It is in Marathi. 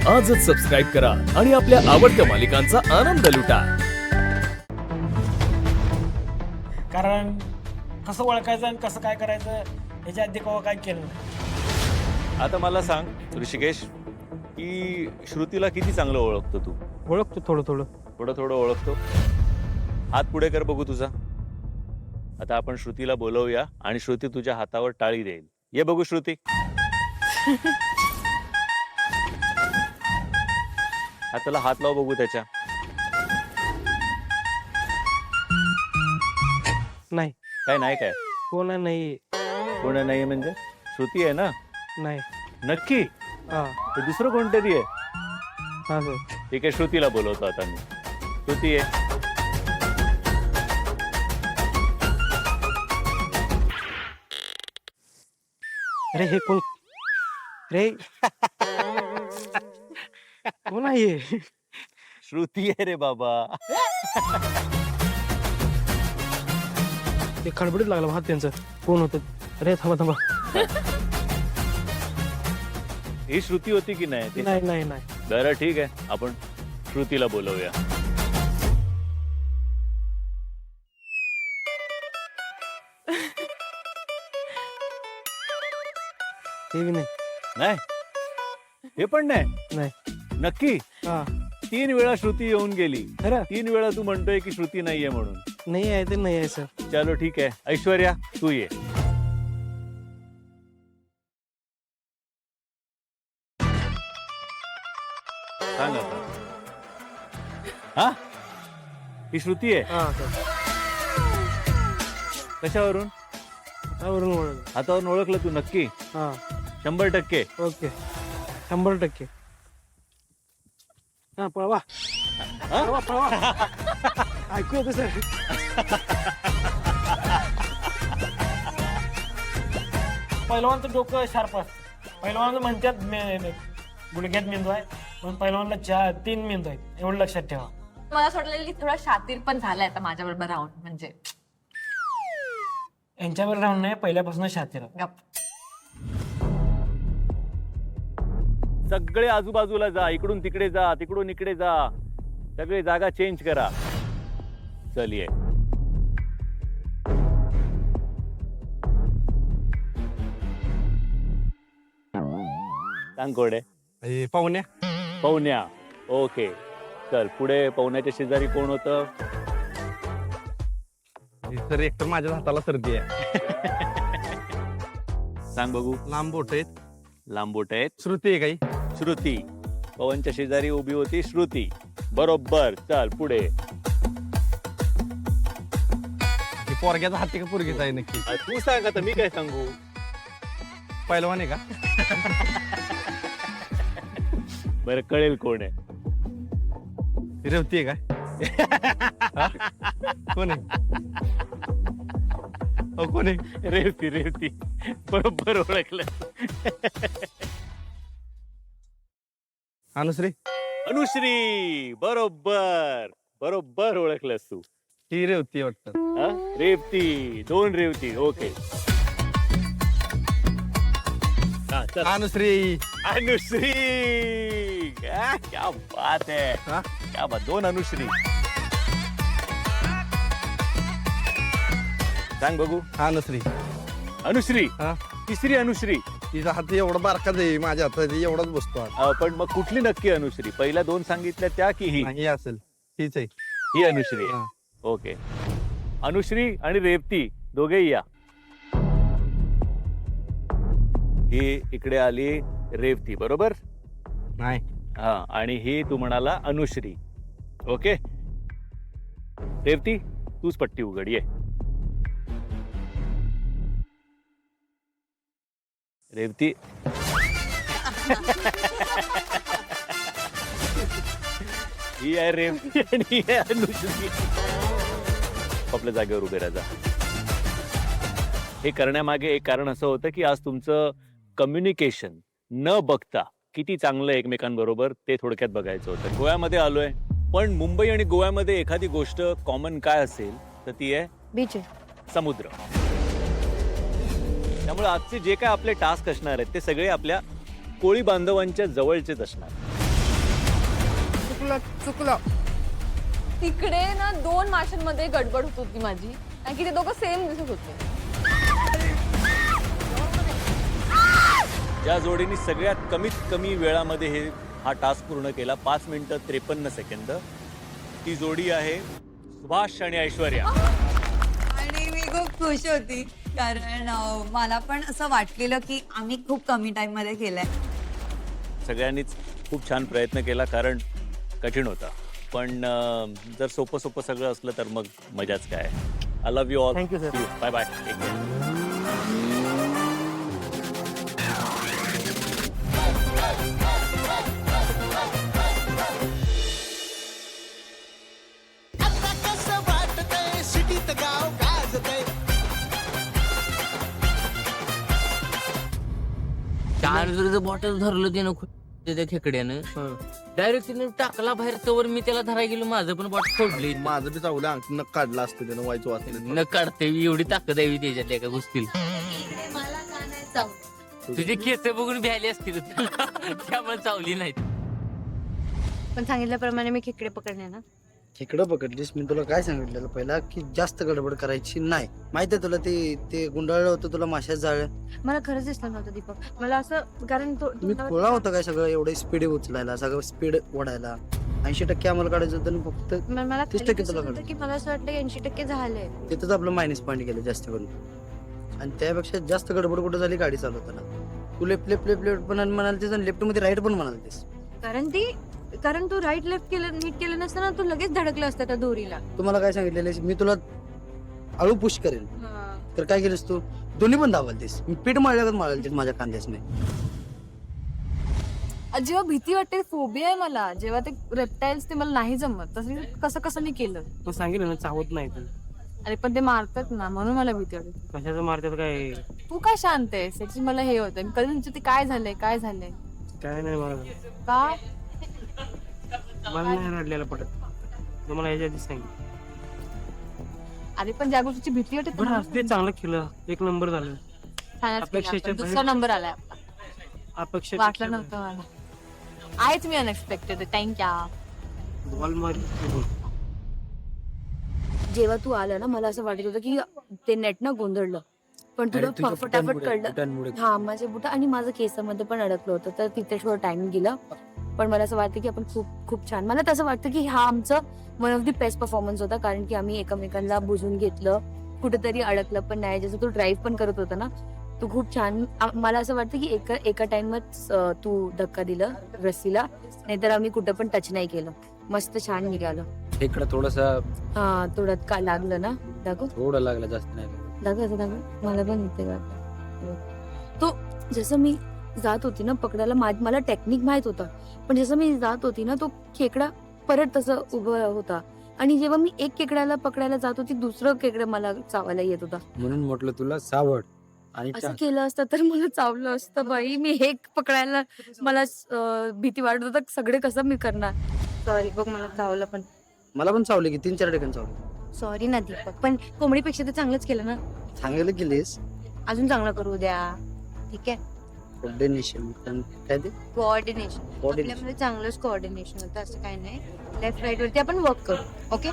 आजच सबस्क्राईब करा आणि आपल्या आवडत्या मालिकांचा आनंद लुटा. कारण कसं ओळखायचं आणि कसं काय करायचं याच्या आधी कवा काय केलं नाही. आता मला सांग ऋषिकेश की श्रुतीला किती चांगलं ओळखतो तू? ओळखतो थोडं थोडं. थोडं थोडं ओळखतो. हात पुढे कर बघू तुझा. आता आपण श्रुतीला बोलवूया आणि श्रुती तुझ्या हातावर टाळी देईल. ये बघू श्रुती. हाताला हात लाव बघू त्याच्या. नाही. काय नाही काय कोण नाही. कोण नाही म्हणजे श्रुती आहे ना? नाही. नक्की? हा ते दुसरं कोणतरी आहे? हा सर. ठीक आहे, श्रुतीला बोलवतो आता मी. श्रुती आहे. अरे हे कोण रे? कोण आहे? श्रुती आहे रे बाबा. ते खडबडीत लागला हात त्यांचं. कोण होतं? अरे थांबा थांबा. ही श्रुती होती की नाही? नाही नाही नाही. बरं ठीक आहे, आपण श्रुतीला बोलवूया. ते बी नाही. नाही, हे पण नाही. नाही. नक्की? हा 3 वेळा श्रुती येऊन गेली. खरं 3 वेळा तू म्हणतोय की श्रुती नाहीये म्हणून. नाही आहे ते नाही आहे सर. चलो ठीक आहे, ऐश्वर्या तू ये. सांग आता. हा ही श्रुती आहे. हा सर. कशावरून? त्यावरून ओळख. हातावरून ओळखलं तू नक्की? हा 100%. ओके 100%. हा पळवा पळवा पळवा. ऐकू येतं सर. पहिलवानचं डोकं शार्प असतं. पहिलवान म्हणतात गुडघ्यात मेंदू आहे पण पहिलवानला 3 मेंदू आहेत एवढं लक्षात ठेवा. मला असं वाटलं की थोडा शातीर पण झालाय आता माझ्या बरोबर राहून. म्हणजे यांच्यावर राहून नाही पहिल्यापासून शातीर. गप. सगळे आजूबाजूला जा, इकडून तिकडे जा, तिकडून इकडे जा, सगळे जागा चेंज करा. चल ये. सांग कोण आहे? पाहुण्या. पवन्या. ओके चल पुढे. पवन्याच्या शेजारी कोण होतं? सर एकतर माझ्या हाताला सर्दी आहे. सांग बघू. लांब बोट आहेत. लांबोट आहेत. श्रुती आहे काही. श्रुती. पवनच्या शेजारी उभी होती श्रुती. बरोबर. चल पुढे. पोरग्याचा हाती का पोरगीचा आहे नक्की? तू सांग आता, मी काय सांगू? पहिलवान आहे का? बरं कळेल कोण आहे. रेवती आहे का? कोण आहे? कोण आहे? रेवती. रेवती बरोबर ओळखलं. अनुश्री. अनुश्री. बरोबर बरोबर ओळखलंस तू. ही रेवती वाटतं. हा? रेवती. 2 रेवती. ओके. हा, चल. अनुश्री. अनुश्री. क्या बात है. हा? क्या बात. 2 अनुश्री. सांग बघू. अनुश्री. अनुश्री. हा? तिसरी अनुश्री. तिचा हात एवढा बारकाच आहे, माझ्या हातात एवढाच बसतो आज. पण मग कुठली नक्की अनुश्री? पहिल्या 2 सांगितल्या त्या की ही? ही असेल. हीच आहे. ही अनुश्री आहे. हा. ओके. अनुश्री आणि रेवती दोघेही या. ही इकडे आली रेवती. बरोबर. नाही. हा आणि ही तू म्हणाला अनुश्री. ओके. रेवती तूच पट्टी उघड. ये. रेवती. ही आहे रेवती आणि ही आहे अनुश्री. आपल्या जागेवर उभे राहा. हे करण्यामागे एक कारण असं होतं की आज तुमचं कम्युनिकेशन न बघता किती चांगलं एकमेकांबरोबर ते थोडक्यात बघायचं होतं. गोव्यामध्ये आलोय, पण मुंबई आणि गोव्यामध्ये एखादी गोष्ट कॉमन काय असेल तर ती आहे बीच. समुद्र. त्यामुळे आजचे जे काय आपले टास्क असणार आहेत ते सगळे आपल्या कोळी बांधवांच्या जवळचेच असणार. चुकलं. तिकडे ना 2 माशांमध्ये गडबड होत होती माझी कारण की ते दोघं सेम दिसत होते. ज्या जोडीने सगळ्यात कमीत कमी वेळामध्ये हा टास्क पूर्ण केला 5 मिनिटं 53 सेकंद, ती जोडी आहे सुभाष आणि ऐश्वर्या. आणि मी खूप खुश होती कारण मला पण असं वाटलेलं की आम्ही खूप कमी टाइम मध्ये केलंय. सगळ्यांनीच खूप छान प्रयत्न केला कारण कठीण होता, पण जर सोपं सोपं सगळं असलं तर मग मजाच काय. I love you all. Thank you, sir. Bye bye. आता कसं वाटतंय सिटीत गाव गाजतंय. चार्जरचं बॉटल धरलं त्यानं त्या खेकड्यानं डायरेक्ट तिने टाकला बाहेर, तवर मी त्याला धरायला गेलो, माझं पण बॉट फोडले. माझं बी चावलं अंगठी नक काढलं असतं त्यानं व्हायचं वाचलं. न काढते एवढी ताकद आहे त्याच्यात एका गोष्टीला. तुझे केस बघून भ्यायले असतील त्यामुळे चावली नाहीत. पण सांगितल्याप्रमाणे मी खेकडे पकडले ना. खेकडं पकडलीस, मी तुला काय सांगितलेलं पहिला की जास्त गडबड करायची नाही. माहितीये तुला ते गुंडाळलं होतं तुला माशात जाळ. मला खरंच दिसलं नव्हतं दीपक. मला असं कारण तुम्ही खोळा होता काय सगळं एवढं स्पीड उचलायला, सगळं स्पीड ओढायला. 80% आम्हाला काढायचं होतं आणि फक्त मला 30% तुला काढायचं. की मला असं वाटतं 80% झालंय. तिथंच आपलं मायनस पॉईंट केलं जास्त करून. आणि त्यापेक्षा जास्त गडबड कुठं झाली गाडी चालवताना. तू लेफ्ट पण म्हणालतीस आणि लेफ्ट मध्ये राईट पण म्हणालतीस. कारण तू राईट लेफ्ट केलं नीट केलं नसताना तू लगेच धडकलं असतं त्या दोरीला. तुम्हाला काय सांगितलेलं मी तुला अळू पुश करेन तर काय केलंस तू दोन्ही पण दाबालतीस. मी पीठ माळल्यागत माळालतीस माझ्या कांद्यासने. जेव्हा भीती वाटते फोबिया आहे मला, जेव्हा ते रेप्टाईल्स ते मला नाही जमत, तसं कसं मी केलं. तू सांगितलं ना चावत नाही तर. अरे पण ते मारतात ना म्हणून मला भीती वाटते. कशाचं मारतात काय? तू काय शांत आहेस याची मला हे होतं. कधी तुमचं ते काय झालंय काय नाही मला का नाही रडलेलं पटत. तुम्हाला याच्या आधी सांगितलं. अरे पण ज्या गोष्टीची भीती वाटते बरं असते चांगलं केलं, 1 नंबर झालं. अपेक्षेच्या दुसरा नंबर आलाय आपला. अपेक्षा वाटलं नव्हतं मला. आहेच मी अनएक्सपेक्टेड. थँक्यू. बॉल मार. जेव्हा तू आला ना मला असं वाटत होतं की ते नेट ना गोंधळलं, पण तुला फटाफट कळलं. हा माझे बुट आणि माझं केसामध्ये पण अडकलं होतं, तर तिथे थोडं टाइम गेलं. पण मला असं वाटतं की आपण खूप खूप छान, मला तसं वाटतं की हा आमचं one of the best performance होता. कारण की आम्ही एकमेकांना बुजून घेतलं, कुठेतरी अडकलं पण नाही. जसं तू ड्राईव्ह पण करत होता ना, तू खूप छान. मला असं वाटतं की एका टाइमच तू धक्का दिलं रस्सीला, नाहीतर आम्ही कुठं पण टच नाही केलं. मस्त छान निघालं. इकडं थोडस हा थोडं का लागलं ना. दाखव थोडं लागलं, जास्त नाही. दाखव मला पण येते का. तो जसं मी जात होती ना पकडायला, मला टेक्निक माहित होता, पण जसं मी जात होती ना तो खेकडा परत तसं उभं होता. आणि जेव्हा मी एक खेकड्याला पकडायला जात होती, दुसरं खेकडं मला चावायला येत होता. म्हणून म्हटलं तुला सावड. आणि असं केलं असतं तर मला चावलं असतं बाई. मी हे पकडायला मला भीती वाटत होतं, सगळे कसं मी करणार. सॉरी बघ मला चावलं. पण मला पण चावले की 3-4 ठिकाणी चावले. सॉरी ना दीपक, पण कोंबडीपेक्षा तर चांगलंच केलं ना. चांगलं केलीस. अजून चांगलं करू द्या. ठीक आहे. कोऑर्डिनेशन काय ते कोऑर्डिनेशन Coordination. आपल्यामध्ये चांगलंच कोऑर्डिनेशन होतं, असं काही नाही. लेफ्ट राईट वरती आपण वर्क करू. ओके.